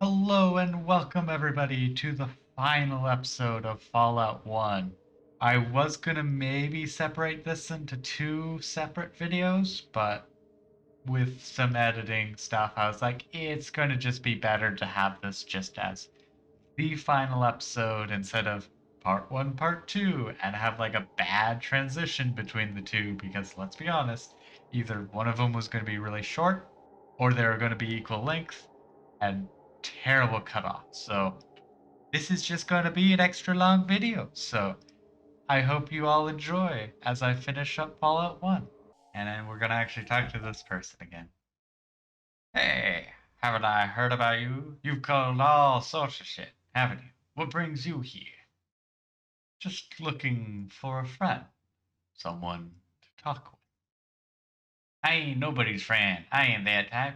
Hello and welcome everybody to the final episode of Fallout 1. I was gonna maybe separate this into two separate videos, but with some editing stuff, I was like, it's gonna just be better to have this just as the final episode instead of part 1, part 2, and have like a bad transition between the two because let's be honest, either one of them was gonna be really short or they were gonna be equal length and terrible cutoff. So this is just going to be an extra long video. So I hope you all enjoy as I finish up Fallout 1. And then we're going to actually talk to this person again. Hey, haven't I heard about you? You've called all sorts of shit, haven't you? What brings you here? Just looking for a friend. Someone to talk with. I ain't nobody's friend. I ain't that type.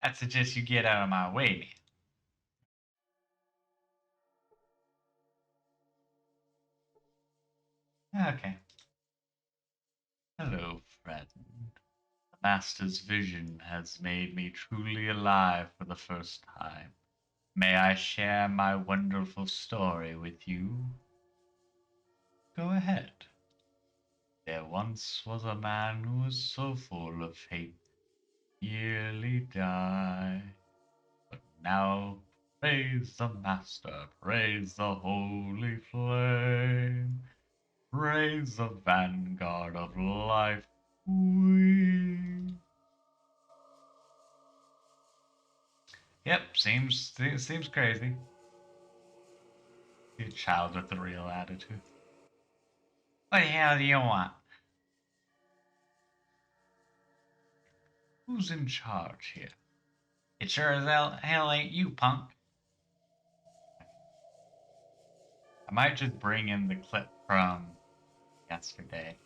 I suggest you get out of my way, man. Okay. Hello, friend. The Master's vision has made me truly alive for the first time. May I share my wonderful story with you? Go ahead. There once was a man who was so full of hate, nearly died. But now, praise the Master, praise the holy flame, praise the vanguard of life. We Yep, seems crazy. You child with the real attitude. What the hell do you want? Who's in charge here? It sure as hell ain't you, punk. I might just bring in the clip from yesterday.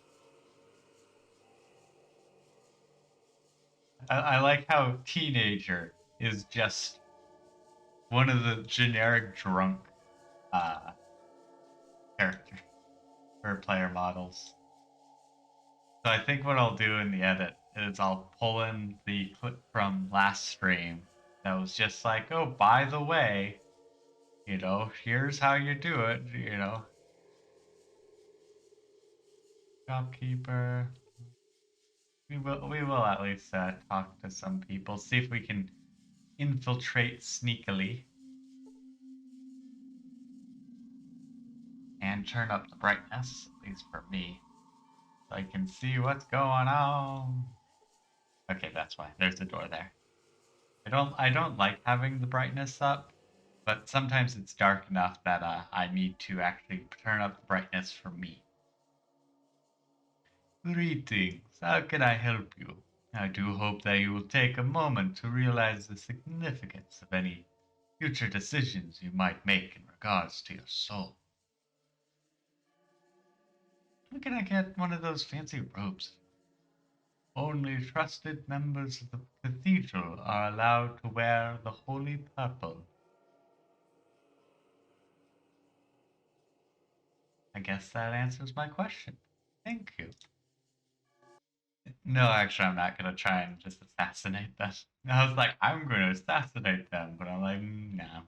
I like how teenager is just one of the generic drunk uh, character or player models. So I think what I'll do in the edit is I'll pull in the clip from last stream that was just like, oh, by the way, here's how you do it, shopkeeper. We will at least talk to some people, see if we can infiltrate sneakily and turn up the brightness, at least for me, so I can see what's going on. Okay, that's why. There's the door there. I don't like having the brightness up, but sometimes it's dark enough that I need to actually turn up the brightness for me. Greetings, how can I help you? I do hope that you will take a moment to realize the significance of any future decisions you might make in regards to your soul. When can I get one of those fancy robes? Only trusted members of the cathedral are allowed to wear the holy purple. I guess that answers my question. Thank you. No, actually, I'm not gonna try and just assassinate them. I was like, I'm gonna assassinate them, but I'm like, no.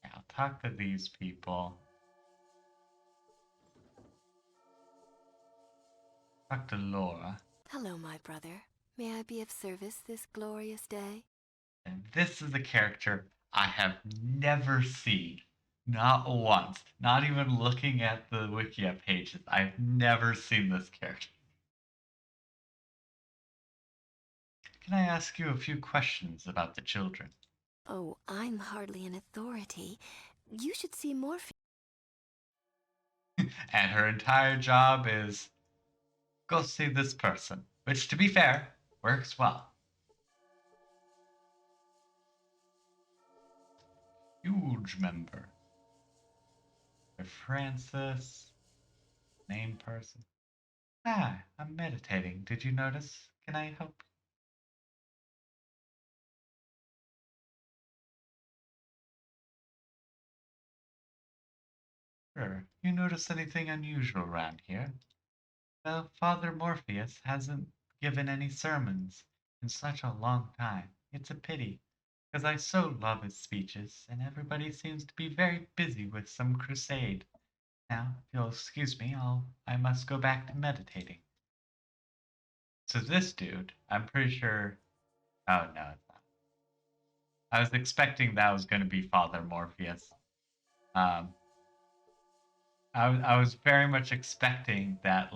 Yeah, I'll talk to these people. Talk to Laura. Hello, my brother. May I be of service this glorious day? And this is a character I have never seen. Not once. Not even looking at the Wikia pages. I've never seen this character. Can I ask you a few questions about the children? Oh, I'm hardly an authority. You should see Morphe. And her entire job is go see this person, which, to be fair, works well. Huge member. Francis, name person. Ah, I'm meditating. Did you notice? Can I help? Sure. You notice anything unusual around here? Well, Father Morpheus hasn't given any sermons in such a long time. It's a pity, because I so love his speeches, and everybody seems to be very busy with some crusade. Now, if you'll excuse me, I must go back to meditating. So this dude, I'm pretty sure. Oh no, it's not. I was expecting that was going to be Father Morpheus. Um, I was very much expecting that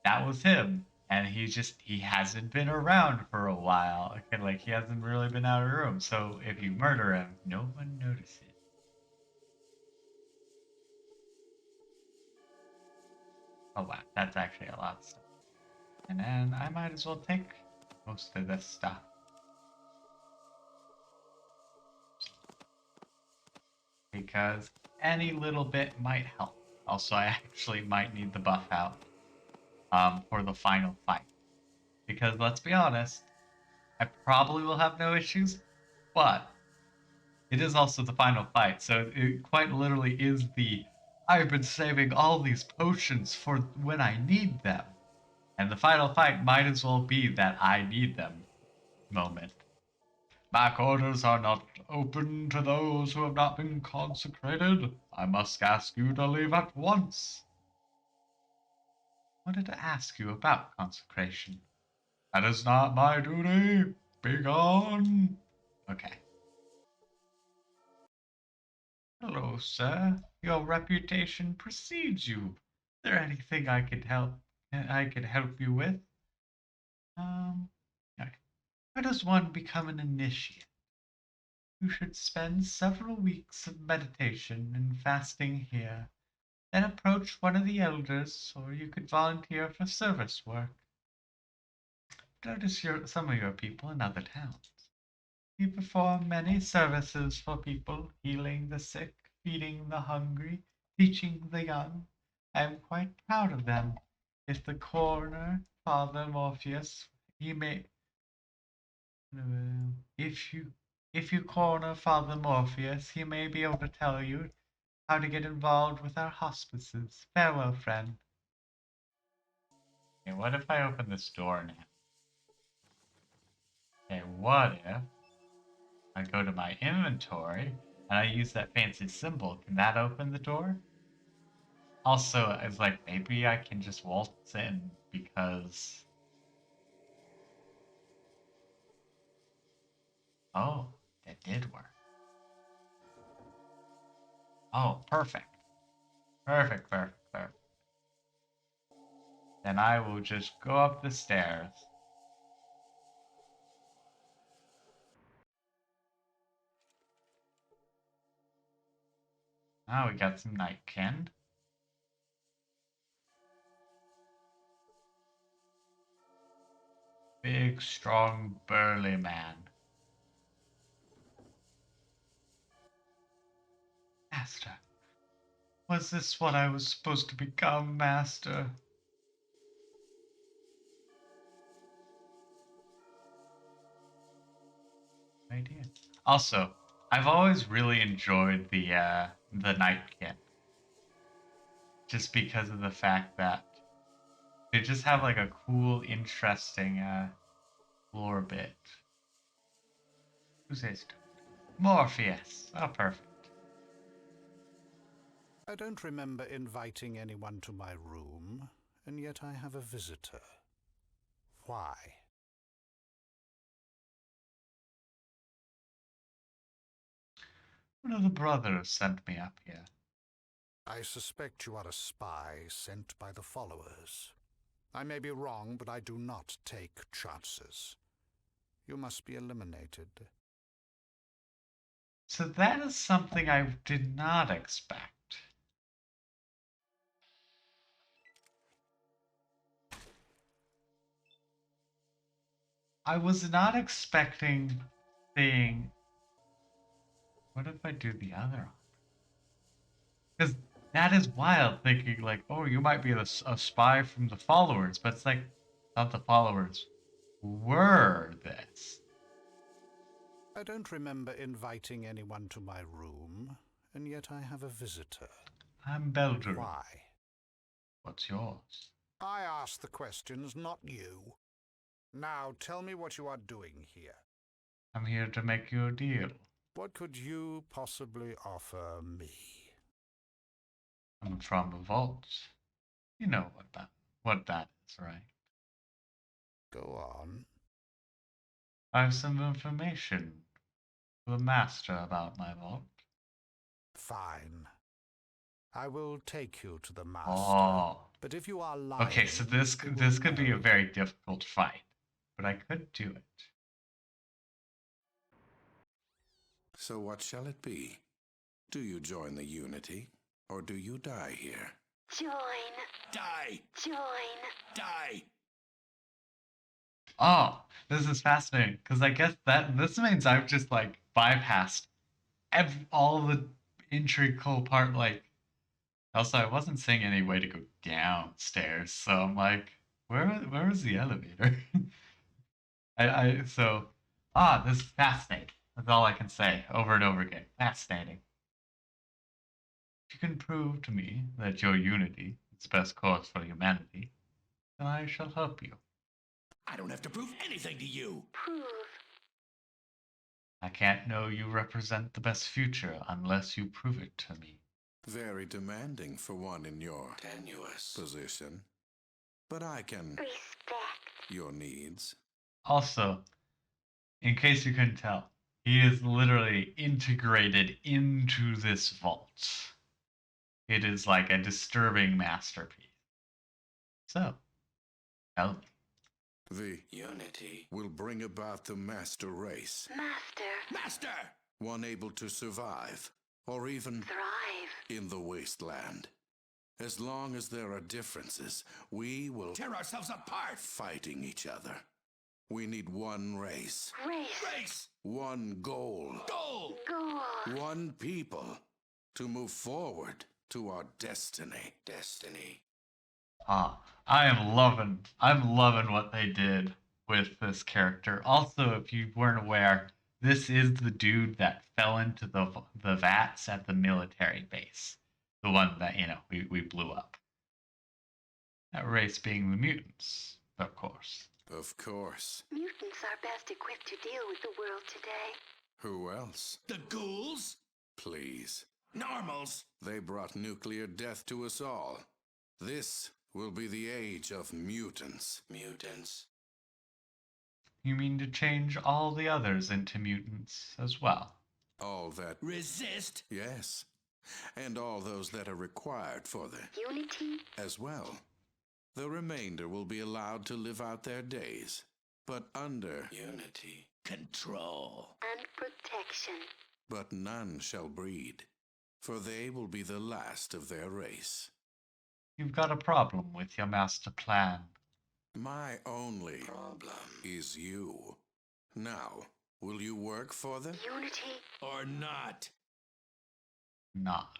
that was him, and he hasn't been around for a while. Okay, like he hasn't really been out of the room. So if you murder him, no one notices. Oh wow, that's actually a lot of stuff. And then I might as well take most of this stuff because any little bit might help. Also, I actually might need the buff out for the final fight because let's be honest, I probably will have no issues, but it is also the final fight, so it quite literally is the I've been saving all these potions for when I need them. And the final fight might as well be that I need them moment. Back orders are not open to those who have not been consecrated. I must ask you to leave at once. I wanted to ask you about consecration. That is not my duty. Be gone. Okay. Hello, sir. Your reputation precedes you. Is there anything I could help you with? Okay. How does one become an initiate? You should spend several weeks of meditation and fasting here, then approach one of the elders, or you could volunteer for service work. Notice some of your people in other towns. You perform many services for people, healing the sick, feeding the hungry, teaching the young. I am quite proud of them. If the coroner, Father Morpheus, he may if you corner Father Morpheus, he may be able to tell you how to get involved with our hospices. Farewell, friend. Okay, what if I open this door now? Okay, what if I go to my inventory and I use that fancy symbol? Can that open the door? Also, it's like maybe I can just waltz in because. Oh, that did work. Oh, perfect. Perfect, perfect, perfect. Then I will just go up the stairs. Now we got some nightkin. Big, strong, burly man. Master, was this what I was supposed to become, Master? Idea. Also, I've always really enjoyed the nightkin, just because of the fact that they just have like a cool, interesting lore bit. Who's this? Morpheus. Oh, perfect. I don't remember inviting anyone to my room, and yet I have a visitor. Why? One of the brothers sent me up here. I suspect you are a spy sent by the followers. I may be wrong, but I do not take chances. You must be eliminated. So that is something I did not expect. I was not expecting seeing. What if I do the other? Because that is wild thinking, like, oh, you might be a spy from the followers, but it's like, not the followers were this. I don't remember inviting anyone to my room, and yet I have a visitor. I'm Belger. Why? What's yours? I ask the questions, not you. Now tell me what you are doing here. I'm here to make you a deal. What could you possibly offer me? I'm from the vault. You know what that is, right? Go on. I have some information for the master about my vault. Fine. I will take you to the master. Oh, But if you are lying, okay. So this he will this could be a know. very difficult fight, but I could do it. So what shall it be? Do you join the Unity, or do you die here? Join. Die! Join. Die! Oh, this is fascinating because I guess that this means I've just like bypassed all the integral part. Like, also I wasn't seeing any way to go downstairs, so I'm like, where is the elevator? I so this is fascinating. That's all I can say over and over again. Fascinating. If you can prove to me that your unity is the best course for humanity, then I shall help you. I don't have to prove anything to you! Prove. I can't know you represent the best future unless you prove it to me. Very demanding for one in your tenuous position. But I can Respect. your needs. Also, in case you couldn't tell, he is literally integrated into this vault. It is like a disturbing masterpiece. So, help me. The Unity will bring about the master race. Master. Master! One able to survive, or even Thrive. in the wasteland. As long as there are differences, we will tear ourselves apart fighting each other. We need one race. Race. One goal. Goal! Goal. One people to move forward to our destiny. I'm loving what they did with this character. Also, if you weren't aware, this is the dude that fell into the vats at the military base. The one that, we blew up. That race being the mutants, of course. Of course. Mutants are best equipped to deal with the world today. Who else? The ghouls? Please. Normals? They brought nuclear death to us all. This will be the age of mutants. You mean to change all the others into mutants as well? All that resist? Yes. And all those that are required for the Unity. as well. The remainder will be allowed to live out their days, but under Unity control. And protection. But none shall breed, for they will be the last of their race. You've got a problem with your master plan. My only problem is you. Now, will you work for the Unity. or not? Not.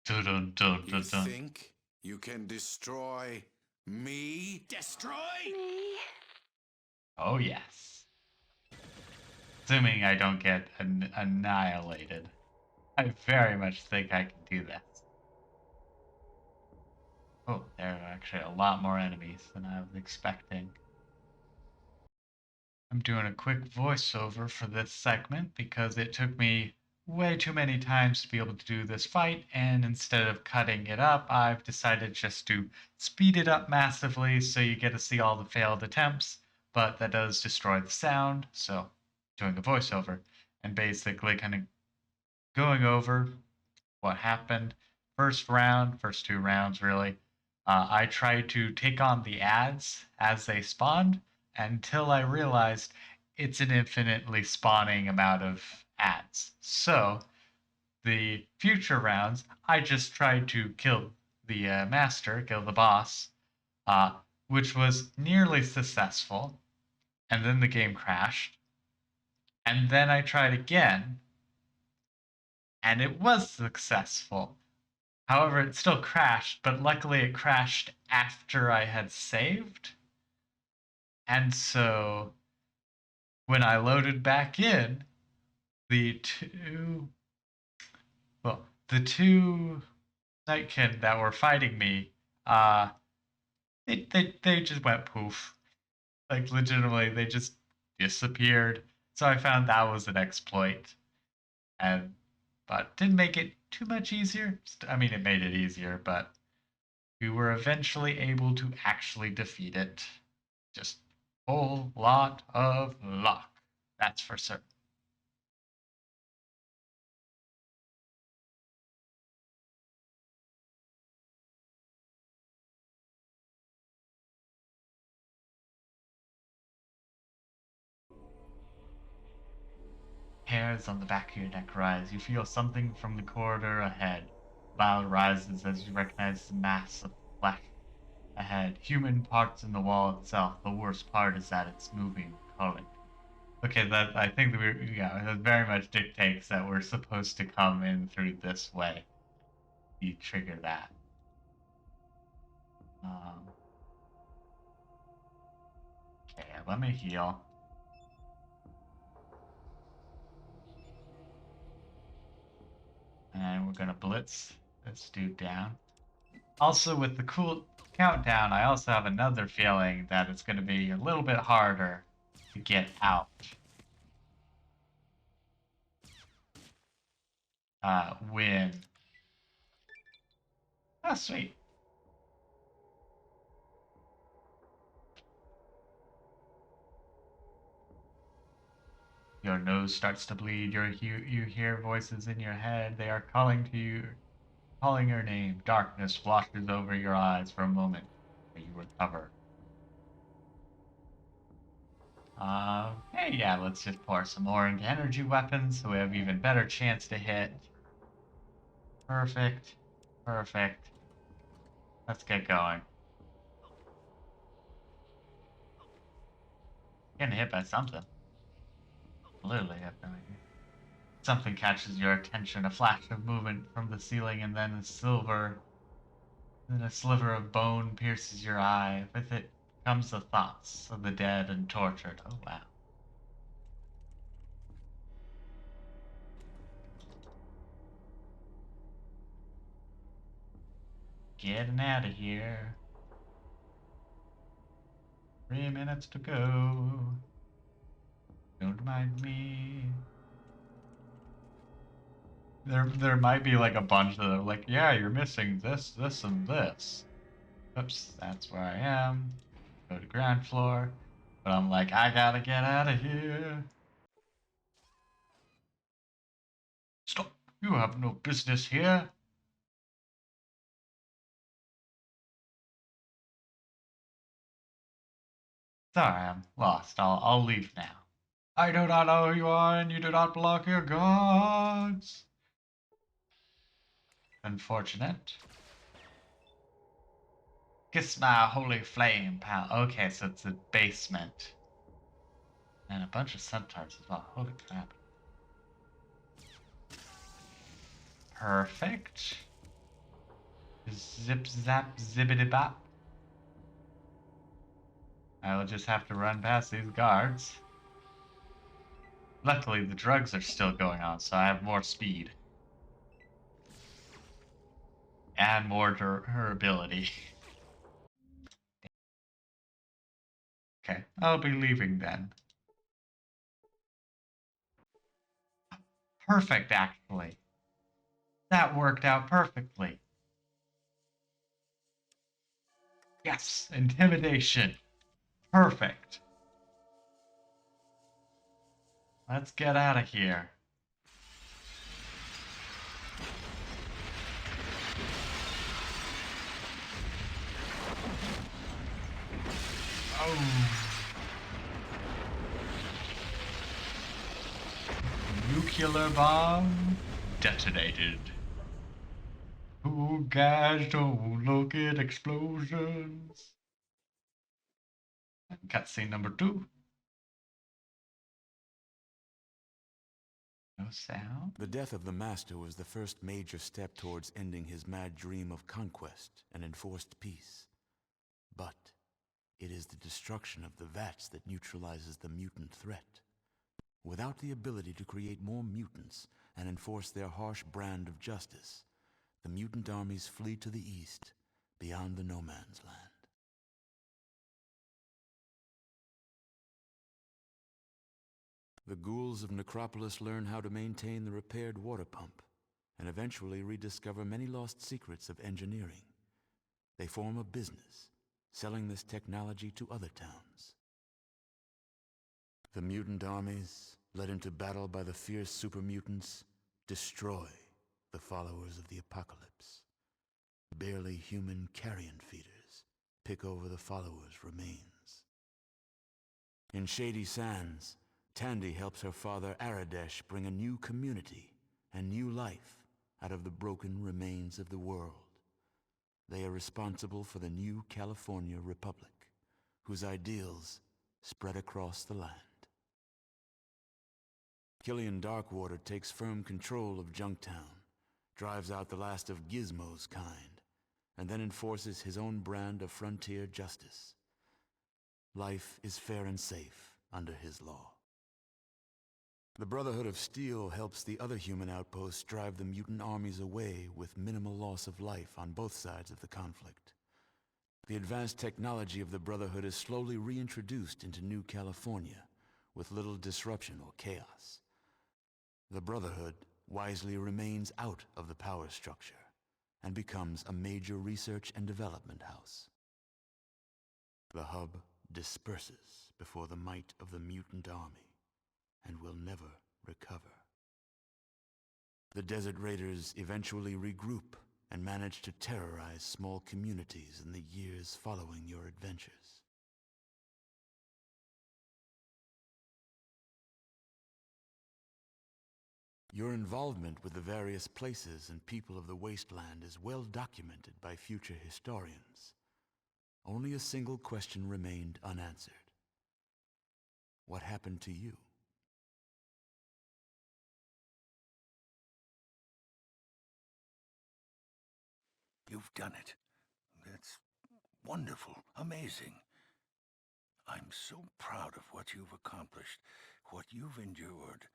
Dun dun dun You dun dun. think you can destroy me? Destroy? Me. Oh yes. Assuming I don't get annihilated. I very much think I can do this. Oh, there are actually a lot more enemies than I was expecting. I'm doing a quick voiceover for this segment because it took me way too many times to be able to do this fight, and instead of cutting it up, I've decided just to speed it up massively so you get to see all the failed attempts, but that does destroy the sound, so doing a voiceover and basically kind of going over what happened. First two rounds really. I tried to take on the ads as they spawned until I realized it's an infinitely spawning amount of ads. So the future rounds, I just tried to kill the master, kill the boss, which was nearly successful. And then the game crashed. And then I tried again, and it was successful. However, it still crashed, but luckily it crashed after I had saved. And so when I loaded back in, the two Nightkin that were fighting me, They just went poof. Like legitimately, they just disappeared. So I found that was an exploit, and but didn't make it too much easier. I mean, it made it easier, but we were eventually able to actually defeat it. Just a whole lot of luck. That's for certain. Hairs on the back of your neck rise. You feel something from the corridor ahead. Cloud rises as you recognize the mass of flesh ahead. Human parts in the wall itself. The worst part is that it's moving, calling. Okay, that I think that that very much dictates that we're supposed to come in through this way. You trigger that. Okay, let me heal. And we're gonna blitz this dude down. Also, with the cool countdown, I also have another feeling that it's gonna be a little bit harder to get out. When... Oh, sweet. Your nose starts to bleed. You hear voices in your head. They are calling to you, calling your name. Darkness washes over your eyes for a moment, but you recover. Hey, yeah, let's just pour some more into energy weapons so we have even better chance to hit. Perfect. Perfect. Let's get going. Getting hit by something. Literally hit by me. Something catches your attention, a flash of movement from the ceiling, and then a sliver of bone pierces your eye. With it comes the thoughts of the dead and tortured. Oh, wow. Getting out of here. 3 minutes to go. Don't mind me. There might be like a bunch that are like, yeah, you're missing this, this, and this. Oops, that's where I am. Go to ground floor. But I'm like, I gotta get out of here. Stop! You have no business here. Sorry, I'm lost. I'll leave now. I do not know who you are, and you do not belong here, gods. Unfortunate. Kiss my holy flame, pal. Okay, so it's a basement. And a bunch of centaurs as well. Holy crap. Perfect. Zip zap zibbity bop. I will just have to run past these guards. Luckily, the drugs are still going on, so I have more speed. And more durability. Okay, I'll be leaving then. Perfect, actually. That worked out perfectly. Yes, intimidation. Perfect. Let's get out of here. Oh. Nuclear bomb detonated. Oh, guys, don't look at explosions. And cutscene number 2. No sound. The death of the Master was the first major step towards ending his mad dream of conquest and enforced peace. But it is the destruction of the vats that neutralizes the mutant threat. Without the ability to create more mutants and enforce their harsh brand of justice, the mutant armies flee to the east, beyond the No Man's Land. The ghouls of Necropolis learn how to maintain the repaired water pump, and eventually rediscover many lost secrets of engineering. They form a business, selling this technology to other towns. The mutant armies, led into battle by the fierce super mutants, destroy the followers of the apocalypse. Barely human carrion feeders pick over the followers' remains. In Shady Sands, Tandy helps her father Aradesh bring a new community and new life out of the broken remains of the world. They are responsible for the new California Republic, whose ideals spread across the land. Killian Darkwater takes firm control of Junktown, drives out the last of Gizmo's kind, and then enforces his own brand of frontier justice. Life is fair and safe under his law. The Brotherhood of Steel helps the other human outposts drive the mutant armies away with minimal loss of life on both sides of the conflict. The advanced technology of the Brotherhood is slowly reintroduced into New California with little disruption or chaos. The Brotherhood wisely remains out of the power structure and becomes a major research and development house. The hub disperses before the might of the mutant army and will never recover. The Desert Raiders eventually regroup and manage to terrorize small communities in the years following your adventures. Your involvement with the various places and people of the wasteland is well documented by future historians. Only a single question remained unanswered. What happened to you? You've done it. That's wonderful, amazing. I'm so proud of what you've accomplished, what you've endured.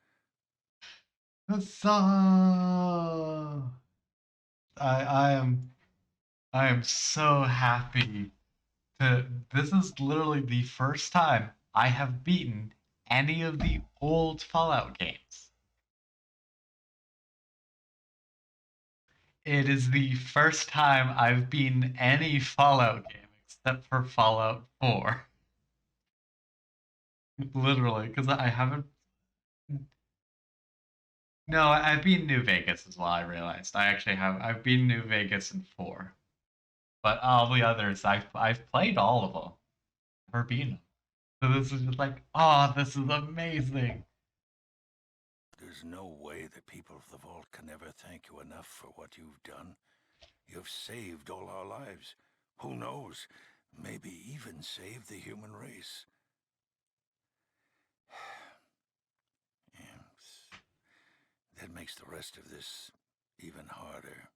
Huzzah! I am so happy to. This is literally the first time I have beaten any of the old Fallout games. It is the first time I've beaten any Fallout game except for Fallout 4. Literally, because I haven't. No, I've beaten New Vegas as well, I realized. I actually have. I've beaten New Vegas in 4. But all the others, I've played all of them. Never beaten them. So this is just like, oh, this is amazing. There's no way the people of the Vault can ever thank you enough for what you've done. You've saved all our lives. Who knows? Maybe even saved the human race. Yes. That makes the rest of this even harder.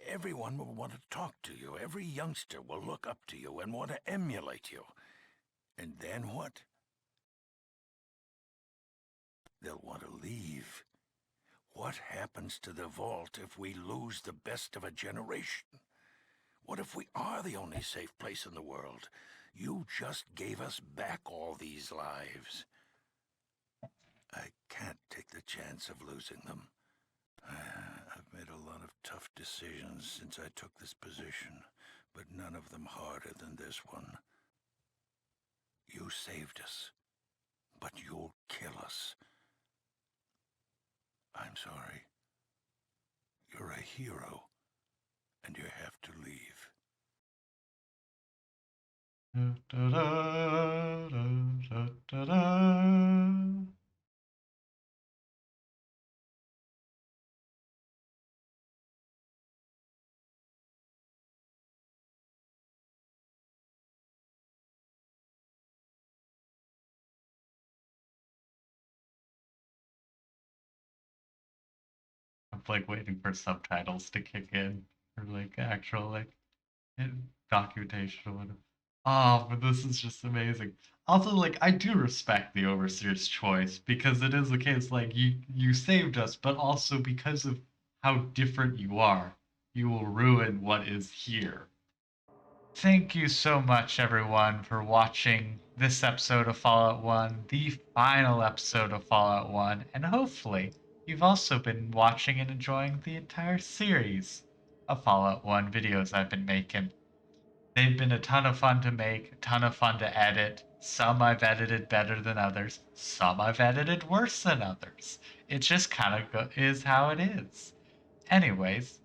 Everyone will want to talk to you. Every youngster will look up to you and want to emulate you. And then what? They'll want to leave. What happens to the Vault if we lose the best of a generation? What if we are the only safe place in the world? You just gave us back all these lives. I can't take the chance of losing them. I've made a lot of tough decisions since I took this position, but none of them harder than this one. You saved us, but you'll kill us. I'm sorry. You're a hero, and you have to leave. Da, da, da, da, da, da. I'm like waiting for subtitles to kick in, or like actual like documentation or whatever. Oh, but this is just amazing. Also, like I do respect the overseer's choice because it is the case like you saved us, but also because of how different you are, you will ruin what is here. Thank you so much, everyone, for watching this episode of Fallout 1, the final episode of Fallout 1, and hopefully you've also been watching and enjoying the entire series of Fallout 1 videos I've been making. They've been a ton of fun to make, a ton of fun to edit. Some I've edited better than others, some I've edited worse than others. It just kind of is how it is. Anyways,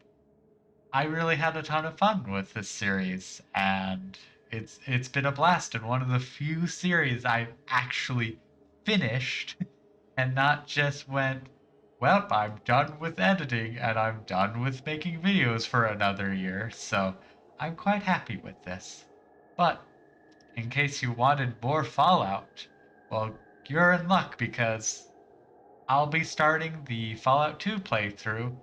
I really had a ton of fun with this series, and it's been a blast and one of the few series I've actually finished and not just went, well, I'm done with editing and I'm done with making videos for another year, so I'm quite happy with this. But in case you wanted more Fallout, well, you're in luck because I'll be starting the Fallout 2 playthrough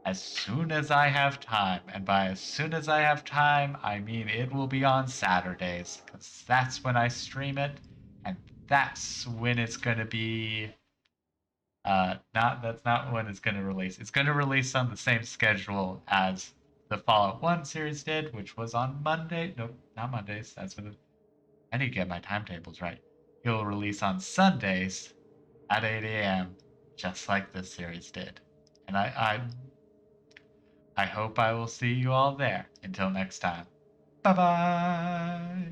as soon as I have time. And by as soon as I have time, I mean it will be on Saturdays, because that's when I stream it, and that's when it's going to be. Not that's not when it's going to release. It's going to release on the same schedule as the Fallout 1 series did, which was on Monday. Nope, not Mondays. That's when I need to get my timetables right. It'll release on Sundays at 8 a.m., just like this series did. And I hope I will see you all there. Until next time. Bye bye.